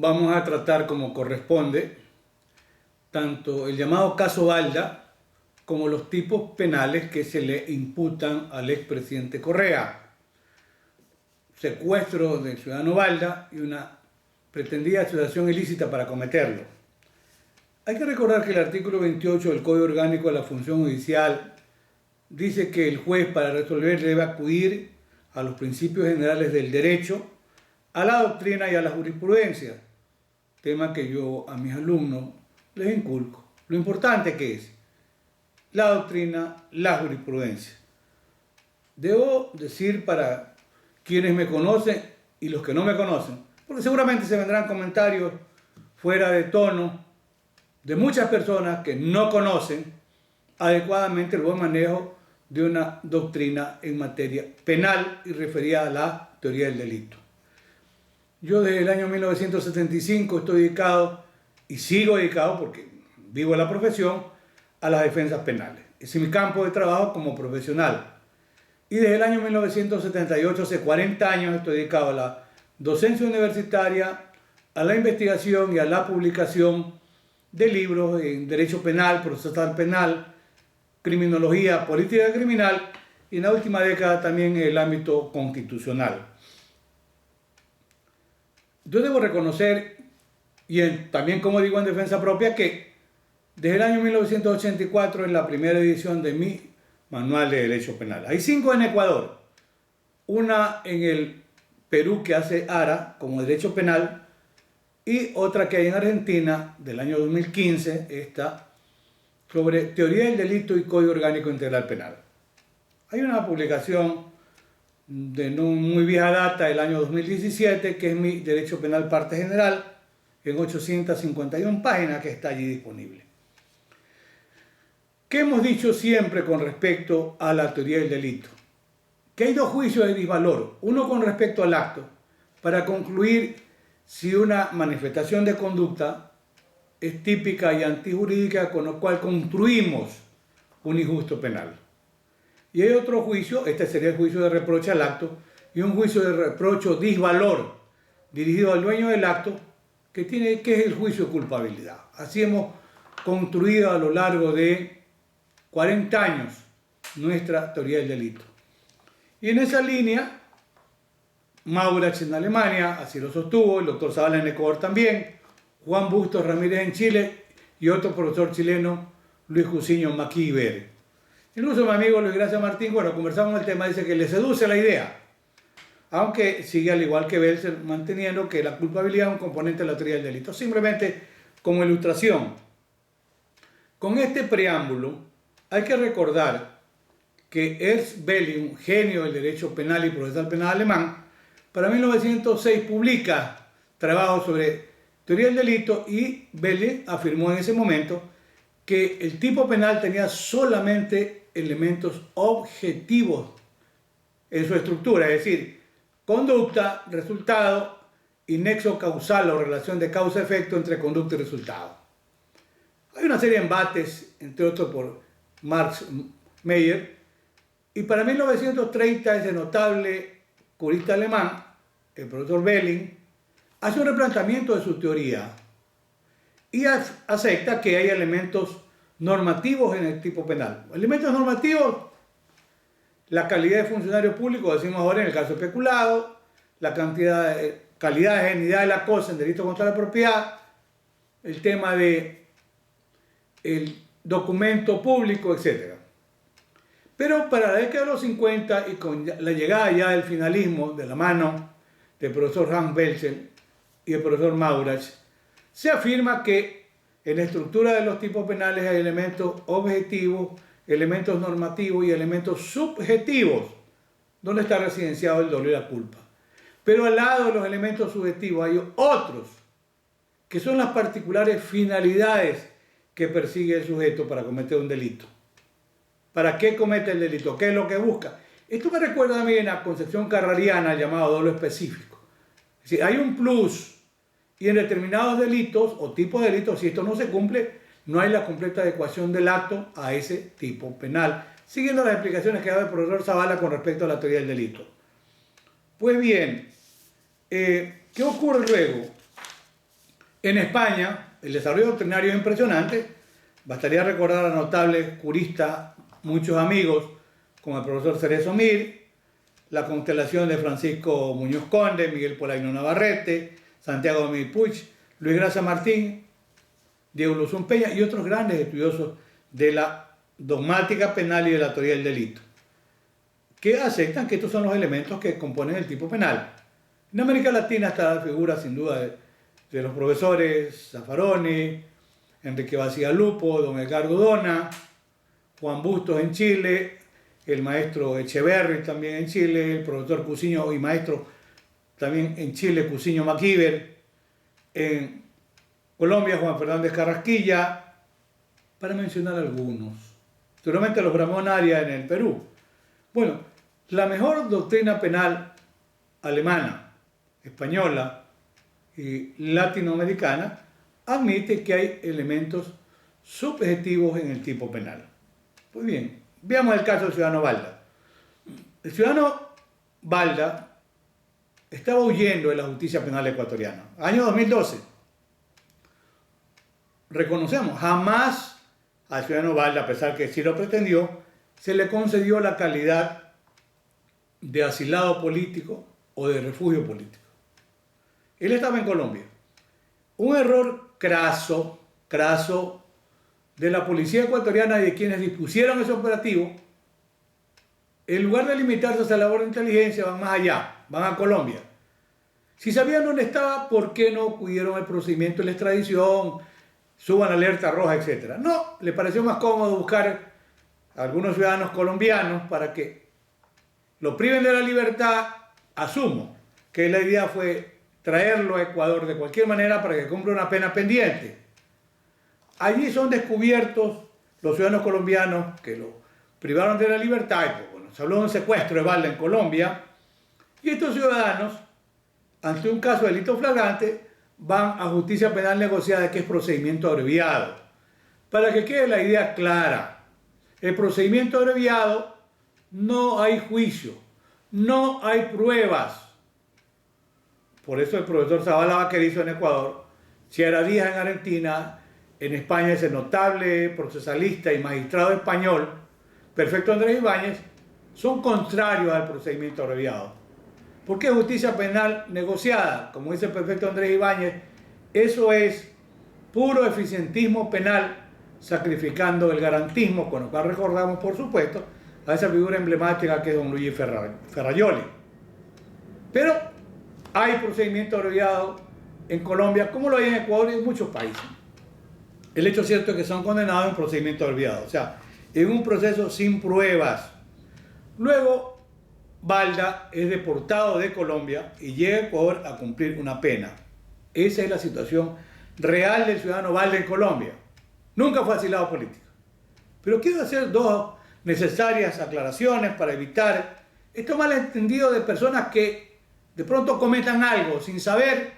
vamos a tratar como corresponde tanto el llamado caso Balda como los tipos penales que se le imputan al expresidente Correa. Secuestro del ciudadano Balda y una pretendida asociación ilícita para cometerlo. Hay que recordar que el artículo 28 del Código Orgánico de la Función Judicial dice que el juez para resolver debe acudir a los principios generales del derecho, a la doctrina y a la jurisprudencia, tema que yo a mis alumnos les inculco. Lo importante que es la doctrina, la jurisprudencia. Debo decir para quienes me conocen y los que no me conocen, porque seguramente se vendrán comentarios fuera de tono de muchas personas que no conocen adecuadamente el buen manejo de una doctrina en materia penal y referida a la teoría del delito. Yo desde el año 1975 estoy dedicado y sigo dedicado porque vivo la profesión a las defensas penales. Es mi campo de trabajo como profesional. Y desde el año 1978, hace 40 años, estoy dedicado a la docencia universitaria, a la investigación y a la publicación de libros en derecho penal, procesal penal, criminología, política criminal y en la última década también en el ámbito constitucional. Yo debo reconocer, y también como digo en defensa propia, que desde el año 1984 es la primera edición de mi manual de derecho penal. Hay 5 en Ecuador, una en el Perú que hace ARA como derecho penal y otra que hay en Argentina del año 2015, esta sobre teoría del delito y código orgánico integral penal. Hay una publicación de no muy vieja data del año 2017 que es mi derecho penal parte general en 851 páginas que está allí disponible. ¿Qué hemos dicho siempre con respecto a la teoría del delito? Que hay 2 juicios de disvalor, uno con respecto al acto, para concluir si una manifestación de conducta es típica y antijurídica con lo cual construimos un injusto penal. Y hay otro juicio, este sería el juicio de reproche al acto, y un juicio de reproche o disvalor dirigido al dueño del acto, que es el juicio de culpabilidad. Así hemos construido a lo largo de 40 años nuestra teoría del delito. Y en esa línea, Maurach en Alemania así lo sostuvo, el doctor Zavala en Ecuador también, Juan Bustos Ramírez en Chile y otro profesor chileno, Luis Jusiño Maquí. Incluso mi amigo Luis Gracia Martín, bueno, conversamos el tema, dice que le seduce la idea, aunque sigue al igual que Belser manteniendo que la culpabilidad es un componente de la teoría del delito. Simplemente como ilustración, con este preámbulo hay que recordar que Ernst Belling, un genio del derecho penal y procesal penal alemán, para 1906 publica trabajos sobre teoría del delito y Belling afirmó en ese momento que el tipo penal tenía solamente elementos objetivos en su estructura, es decir, conducta, resultado y nexo causal o relación de causa-efecto entre conducta y resultado. Hay una serie de embates, entre otros por Marx Meyer, y para 1930 ese notable jurista alemán, el profesor Belling, hace un replanteamiento de su teoría y acepta que hay elementos normativos en el tipo penal. Elementos normativos, la calidad de funcionario público, decimos ahora en el caso especulado, la calidad de genuinidad de la cosa en delito contra la propiedad, el tema de el documento público, etc. Pero para la década de los 50 y con la llegada ya del finalismo de la mano del profesor Hans Belsen y el profesor Maurach, se afirma que en la estructura de los tipos penales hay elementos objetivos, elementos normativos y elementos subjetivos, donde está residenciado el dolor y la culpa. Pero al lado de los elementos subjetivos hay otros, que son las particulares finalidades que persigue el sujeto para cometer un delito. ¿Para qué comete el delito? ¿Qué es lo que busca? Esto me recuerda a mí en la concepción carreriana llamado dolo específico. Es decir, hay un plus y en determinados delitos o tipos de delitos, si esto no se cumple, no hay la completa adecuación del acto a ese tipo penal, siguiendo las explicaciones que ha dado el profesor Zavala con respecto a la teoría del delito. Pues bien, ¿qué ocurre luego? En España, el desarrollo doctrinario es impresionante. Bastaría recordar a notables juristas, muchos amigos, como el profesor Cerezo Mir, la constelación de Francisco Muñoz Conde, Miguel Polaino Navarrete, Santiago Dominguez Puig, Luis Gracia Martín, Diego Luzón Peña y otros grandes estudiosos de la dogmática penal y de la teoría del delito, que aceptan que estos son los elementos que componen el tipo penal. En América Latina está la figura, sin duda, de los profesores Zaffaroni, Enrique Bacigalupo, don Edgardo Dona, Juan Bustos en Chile, el maestro Echeverri también en Chile, el profesor Cusiño y maestro también en Chile, Cusiño Maquíver, en Colombia, Juan Fernández Carrasquilla, para mencionar algunos. Seguramente los Bramonarias en el Perú. Bueno, la mejor doctrina penal alemana, española y latinoamericana admite que hay elementos subjetivos en el tipo penal. Pues bien, veamos el caso del ciudadano Balda. El ciudadano Balda estaba huyendo de la justicia penal ecuatoriana. Año 2012. Reconocemos, jamás al ciudadano Balda, a pesar que sí lo pretendió, se le concedió la calidad de asilado político o de refugio político. Él estaba en Colombia. Un error craso de la policía ecuatoriana y de quienes dispusieron ese operativo, en lugar de limitarse a esa labor de inteligencia, van más allá, van a Colombia. Si sabían dónde estaba, ¿por qué no cubrieron el procedimiento de la extradición, suban alerta roja, etcétera? No, le pareció más cómodo buscar a algunos ciudadanos colombianos para que lo priven de la libertad. Asumo que la idea fue traerlo a Ecuador de cualquier manera para que cumpla una pena pendiente. Allí son descubiertos los ciudadanos colombianos que lo privaron de la libertad. Y pues, bueno, se habló de un secuestro de Balda en Colombia. Y estos ciudadanos, ante un caso de delito flagrante, van a justicia penal negociada, que es procedimiento abreviado. Para que quede la idea clara, el procedimiento abreviado no hay juicio, no hay pruebas. Por eso el profesor Zavala Vaquerizo en Ecuador, Sierra Díaz en Argentina, en España ese notable procesalista y magistrado español, Perfecto Andrés Ibáñez, son contrarios al procedimiento abreviado. ¿Por qué justicia penal negociada? Como dice Perfecto Andrés Ibáñez, eso es puro eficientismo penal, sacrificando el garantismo, con lo cual recordamos, por supuesto, a esa figura emblemática que es don Luigi Ferrajoli. Pero hay procedimiento abreviado en Colombia, como lo hay en Ecuador y en muchos países. El hecho cierto es que son condenados en procedimiento abreviado, o sea, en un proceso sin pruebas. Luego, Balda es deportado de Colombia y llega a Ecuador a cumplir una pena. Esa es la situación real del ciudadano Balda en Colombia. Nunca fue asilado político. Pero quiero hacer dos necesarias aclaraciones para evitar esto malentendido de personas que de pronto cometan algo sin saber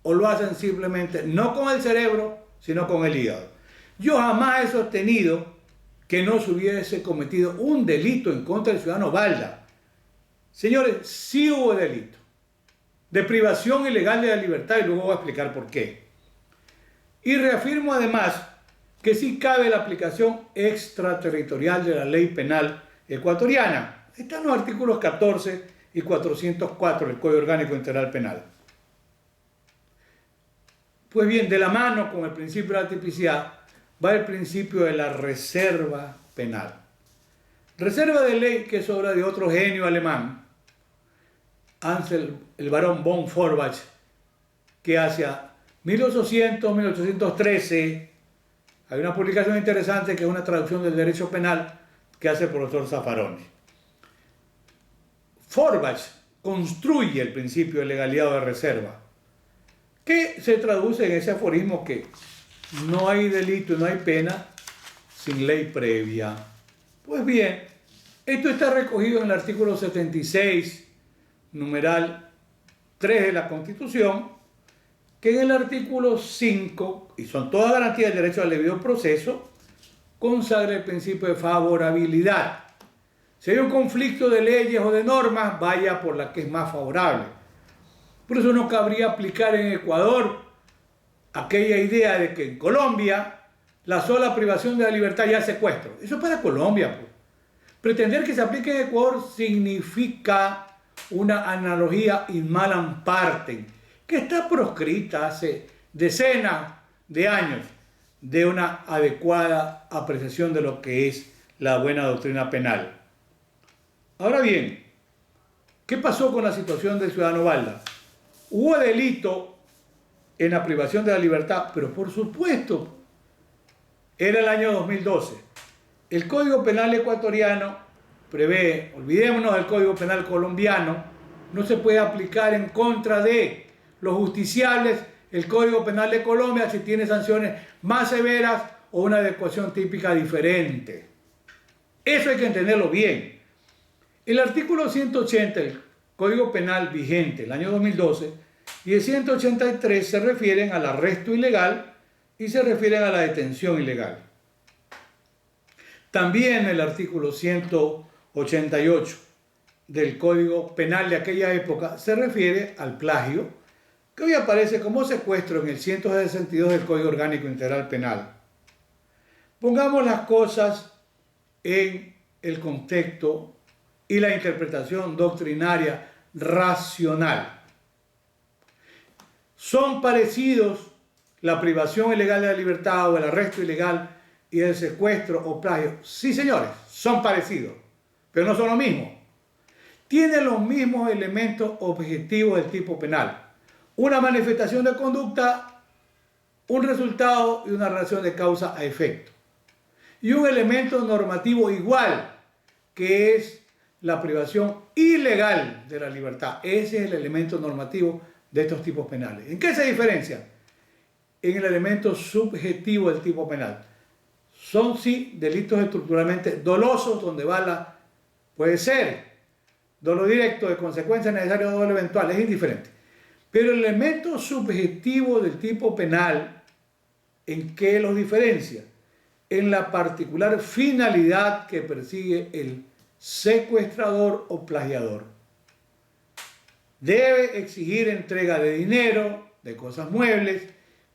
o lo hacen simplemente no con el cerebro, sino con el hígado. Yo jamás he sostenido que no se hubiese cometido un delito en contra del ciudadano Balda. Señores, sí hubo delito de privación ilegal de la libertad y luego voy a explicar por qué. Y reafirmo además que sí cabe la aplicación extraterritorial de la ley penal ecuatoriana. Están los artículos 14 y 404 del Código Orgánico Integral Penal. Pues bien, de la mano con el principio de la tipicidad va el principio de la reserva penal. Reserva de ley que es obra de otro genio alemán, Ansel, el barón von Forbach, que hacia 1800-1813 hay una publicación interesante que es una traducción del derecho penal que hace el profesor Zaffaroni. Forbach construye el principio de legalidad o de reserva, que se traduce en ese aforismo que no hay delito, no hay pena sin ley previa. Pues bien, esto está recogido en el artículo 76, numeral 3 de la Constitución, que en el artículo 5, y son todas garantías del derecho al debido proceso, consagra el principio de favorabilidad. Si hay un conflicto de leyes o de normas, vaya por la que es más favorable. Por eso no cabría aplicar en Ecuador aquella idea de que en Colombia la sola privación de la libertad ya es secuestro. Eso es para Colombia, pues. Pretender que se aplique en Ecuador significa una analogía in malam partem, que está proscrita hace decenas de años de una adecuada apreciación de lo que es la buena doctrina penal. Ahora bien, ¿qué pasó con la situación del ciudadano Balda? Hubo delito en la privación de la libertad, pero por supuesto, era el año 2012. El Código Penal ecuatoriano prevé, olvidémonos del Código Penal colombiano, no se puede aplicar en contra de los justiciables el Código Penal de Colombia si tiene sanciones más severas o una adecuación típica diferente. Eso hay que entenderlo bien. El artículo 180 del Código Penal vigente, el año 2012, y el 183 se refieren al arresto ilegal y se refieren a la detención ilegal. También el artículo 188 del Código Penal de aquella época se refiere al plagio, que hoy aparece como secuestro en el 162 del Código Orgánico Integral Penal. Pongamos las cosas en el contexto y la interpretación doctrinaria racional. ¿Son parecidos la privación ilegal de la libertad o el arresto ilegal y el secuestro o plagio? Sí, señores, son parecidos, pero no son lo mismo. Tienen los mismos elementos objetivos del tipo penal. Una manifestación de conducta, un resultado y una relación de causa a efecto. Y un elemento normativo igual, que es la privación ilegal de la libertad. Ese es el elemento normativo de estos tipos penales. ¿En qué se diferencia? En el elemento subjetivo del tipo penal. Son sí delitos estructuralmente dolosos, donde puede ser dolo directo de consecuencia necesaria o dolo eventual, es indiferente. Pero el elemento subjetivo del tipo penal, ¿en qué los diferencia? En la particular finalidad que persigue el secuestrador o plagiador. Debe exigir entrega de dinero, de cosas muebles,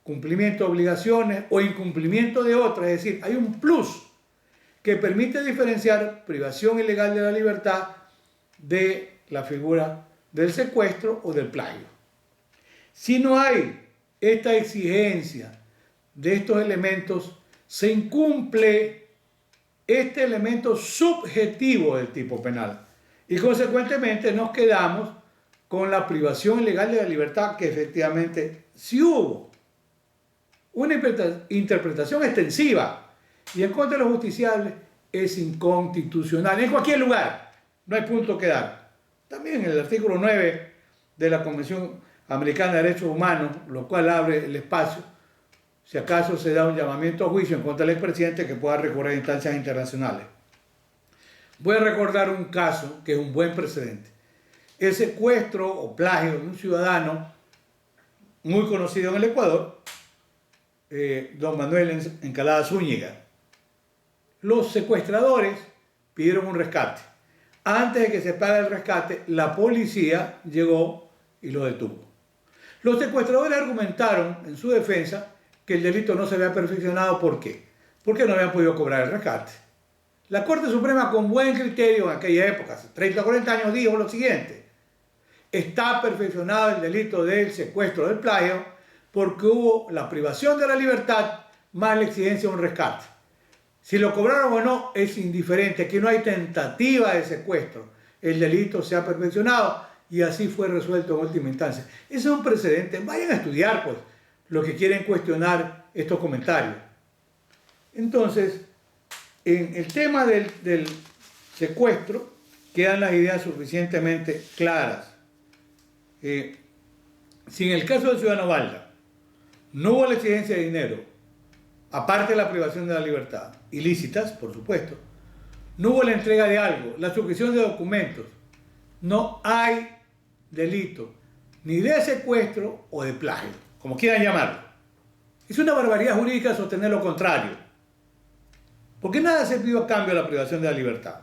cumplimiento de obligaciones o incumplimiento de otras. Es decir, hay un plus que permite diferenciar privación ilegal de la libertad de la figura del secuestro o del plagio. Si no hay esta exigencia de estos elementos, se incumple este elemento subjetivo del tipo penal y consecuentemente nos quedamos con la privación ilegal de la libertad, que efectivamente sí hubo una interpretación extensiva y en contra de los justiciables es inconstitucional en cualquier lugar, no hay punto que dar. También en el artículo 9 de la Convención Americana de Derechos Humanos, lo cual abre el espacio, si acaso se da un llamamiento a juicio en contra del expresidente, que pueda recurrir a instancias internacionales. Voy a recordar un caso que es un buen precedente. El secuestro o plagio de un ciudadano muy conocido en el Ecuador, don Manuel Encalada Zúñiga. Los secuestradores pidieron un rescate. Antes de que se pague el rescate, la policía llegó y lo detuvo. Los secuestradores argumentaron en su defensa que el delito no se había perfeccionado. ¿Por qué? Porque no habían podido cobrar el rescate. La Corte Suprema, con buen criterio en aquella época, hace 30 o 40 años, dijo lo siguiente: está perfeccionado el delito del secuestro, del plagio, porque hubo la privación de la libertad más la exigencia de un rescate. Si lo cobraron o no es indiferente, aquí no hay tentativa de secuestro, el delito se ha perfeccionado y así fue resuelto en última instancia. Ese es un precedente. Vayan a estudiar, pues, los que quieren cuestionar estos comentarios. Entonces, en el tema del secuestro quedan las ideas suficientemente claras. Si en el caso del ciudadano Balda no hubo la exigencia de dinero, aparte de la privación de la libertad, ilícitas, por supuesto, no hubo la entrega de algo, la suscripción de documentos, no hay delito ni de secuestro o de plagio, como quieran llamarlo. Es una barbaridad jurídica sostener lo contrario, porque nada se pidió a cambio de la privación de la libertad.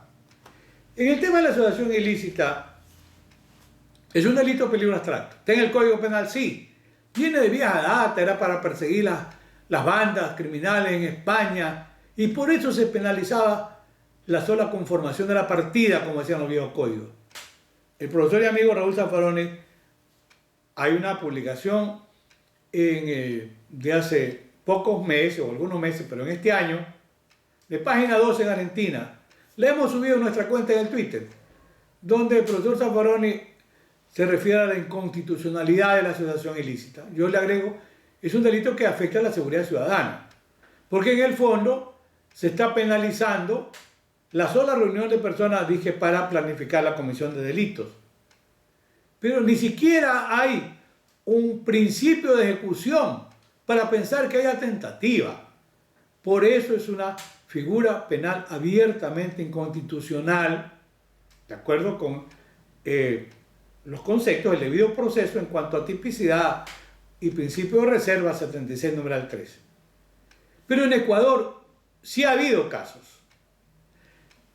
En el tema de la asociación ilícita, es un delito de peligro abstracto. ¿Está en el Código Penal? Sí, viene de vieja data, era para perseguir las bandas criminales en España, y por eso se penalizaba la sola conformación de la partida, como decían los viejos códigos. El profesor y amigo Raúl Zaffaroni, hay una publicación de hace pocos meses, o algunos meses, pero en este año, de Página 12 en Argentina. Le hemos subido a nuestra cuenta en el Twitter, donde el profesor Zaffaroni se refiere a la inconstitucionalidad de la asociación ilícita. Yo le agrego, es un delito que afecta a la seguridad ciudadana, porque en el fondo se está penalizando la sola reunión de personas, dije, para planificar la comisión de delitos. Pero ni siquiera hay un principio de ejecución para pensar que haya tentativa. Por eso es una figura penal abiertamente inconstitucional, de acuerdo con los conceptos del debido proceso en cuanto a tipicidad y principio de reserva 76 numeral 3. Pero en Ecuador sí ha habido casos.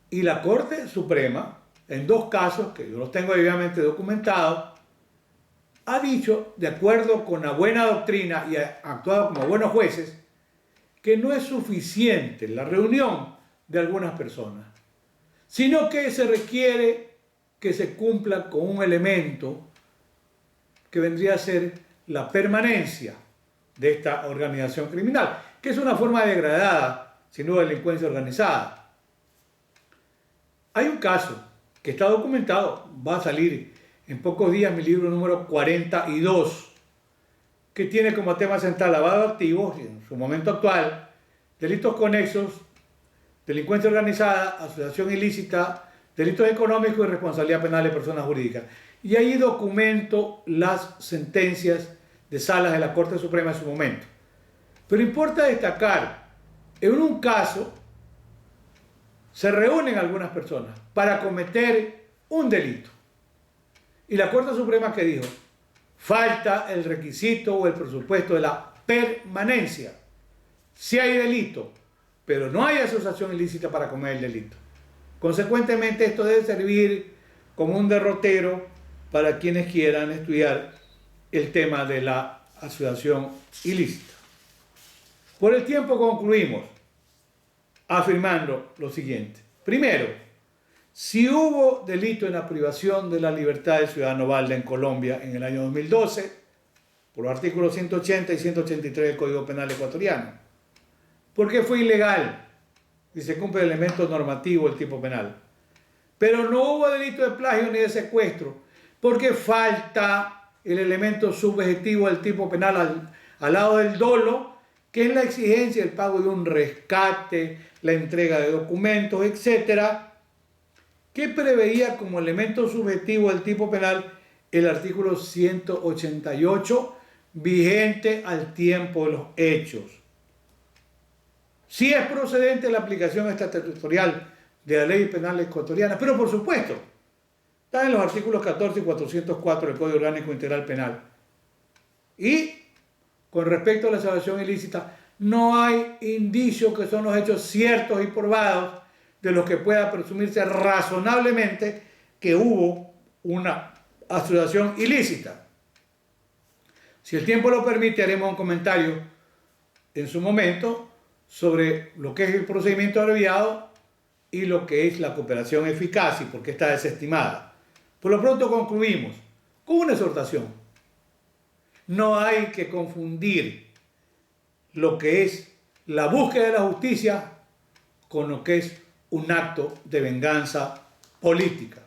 Y la Corte Suprema, en dos casos, que yo los tengo debidamente documentados, ha dicho, de acuerdo con la buena doctrina y ha actuado como buenos jueces, que no es suficiente la reunión de algunas personas, sino que se requiere que se cumpla con un elemento que vendría a ser la permanencia de esta organización criminal, que es una forma degradada, sin duda, de delincuencia organizada. Hay un caso que está documentado, va a salir en pocos días mi libro número 42, que tiene como tema central lavado de activos, y en su momento actual, delitos conexos, delincuencia organizada, asociación ilícita, delitos económicos y responsabilidad penal de personas jurídicas. Y ahí documento las sentencias de salas de la Corte Suprema en su momento. Pero importa destacar, en un caso se reúnen algunas personas para cometer un delito. Y la Corte Suprema, ¿qué dijo? Falta el requisito o el presupuesto de la permanencia. Sí hay delito, pero no hay asociación ilícita para cometer el delito. Consecuentemente, esto debe servir como un derrotero para quienes quieran estudiar el tema de la asociación ilícita. Por el tiempo concluimos afirmando lo siguiente. Primero, si hubo delito en la privación de la libertad del ciudadano Valde en Colombia en el año 2012, por los artículos 180 y 183 del Código Penal ecuatoriano, porque fue ilegal y se cumple el elemento normativo del tipo penal. Pero no hubo delito de plagio ni de secuestro, porque falta el elemento subjetivo del tipo penal al lado del dolo, que es la exigencia del pago de un rescate, la entrega de documentos, etcétera, que preveía como elemento subjetivo del tipo penal el artículo 188 vigente al tiempo de los hechos. Sí es procedente la aplicación extraterritorial de la ley penal ecuatoriana, pero por supuesto, está en los artículos 14 y 404 del Código Orgánico Integral Penal. Y con respecto a la asociación ilícita, no hay indicios que son los hechos ciertos y probados de los que pueda presumirse razonablemente que hubo una asociación ilícita. Si el tiempo lo permite, haremos un comentario en su momento sobre lo que es el procedimiento abreviado y lo que es la cooperación eficaz y por qué está desestimada. Por lo pronto concluimos con una exhortación. No hay que confundir lo que es la búsqueda de la justicia con lo que es un acto de venganza política.